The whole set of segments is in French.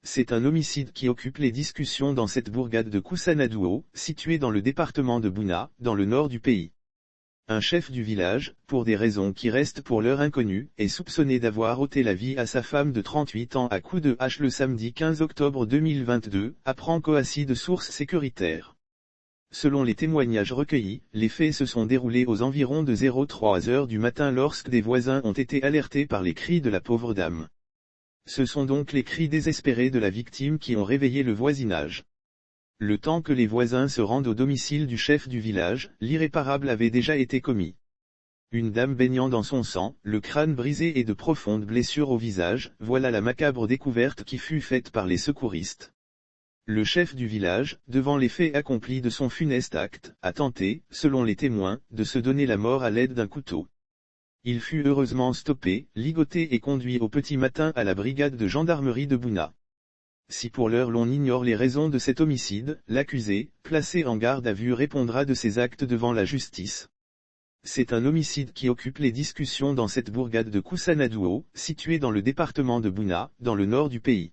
C'est un homicide qui occupe les discussions dans cette bourgade de Koussanadouo, située dans le département de Bouna, dans le nord du pays. Un chef du village, pour des raisons qui restent pour l'heure inconnues, est soupçonné d'avoir ôté la vie à sa femme de 38 ans à coups de hache le samedi 15 octobre 2022, apprend Koassi de sources sécuritaires. Selon les témoignages recueillis, les faits se sont déroulés aux environs de 03 heures du matin lorsque des voisins ont été alertés par les cris de la pauvre dame. Ce sont donc les cris désespérés de la victime qui ont réveillé le voisinage. Le temps que les voisins se rendent au domicile du chef du village, l'irréparable avait déjà été commis. Une dame baignant dans son sang, le crâne brisé et de profondes blessures au visage, voilà la macabre découverte qui fut faite par les secouristes. Le chef du village, devant les faits accomplis de son funeste acte, a tenté, selon les témoins, de se donner la mort à l'aide d'un couteau. Il fut heureusement stoppé, ligoté et conduit au petit matin à la brigade de gendarmerie de Bouna. Si pour l'heure l'on ignore les raisons de cet homicide, l'accusé, placé en garde à vue répondra de ses actes devant la justice. C'est un homicide qui occupe les discussions dans cette bourgade de Koussanadouo, située dans le département de Bouna, dans le nord du pays.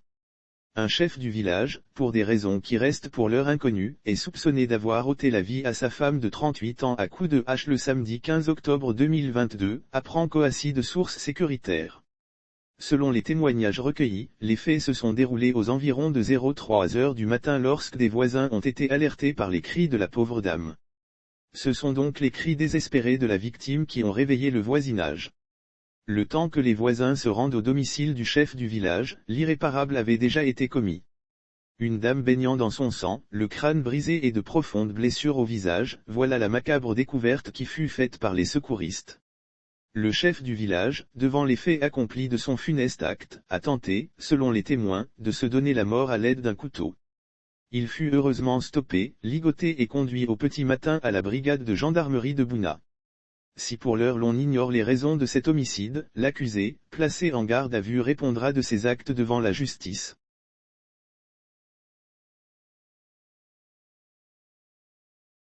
Un chef du village, pour des raisons qui restent pour l'heure inconnues, est soupçonné d'avoir ôté la vie à sa femme de 38 ans à coups de hache le samedi 15 octobre 2022, apprend Koassi de sources sécuritaires. Selon les témoignages recueillis, les faits se sont déroulés aux environs de 03 heures du matin lorsque des voisins ont été alertés par les cris de la pauvre dame. Ce sont donc les cris désespérés de la victime qui ont réveillé le voisinage. Le temps que les voisins se rendent au domicile du chef du village, l'irréparable avait déjà été commis. Une dame baignant dans son sang, le crâne brisé et de profondes blessures au visage, voilà la macabre découverte qui fut faite par les secouristes. Le chef du village, devant les faits accomplis de son funeste acte, a tenté, selon les témoins, de se donner la mort à l'aide d'un couteau. Il fut heureusement stoppé, ligoté et conduit au petit matin à la brigade de gendarmerie de Bouna. Si pour l'heure l'on ignore les raisons de cet homicide, l'accusé, placé en garde à vue répondra de ses actes devant la justice.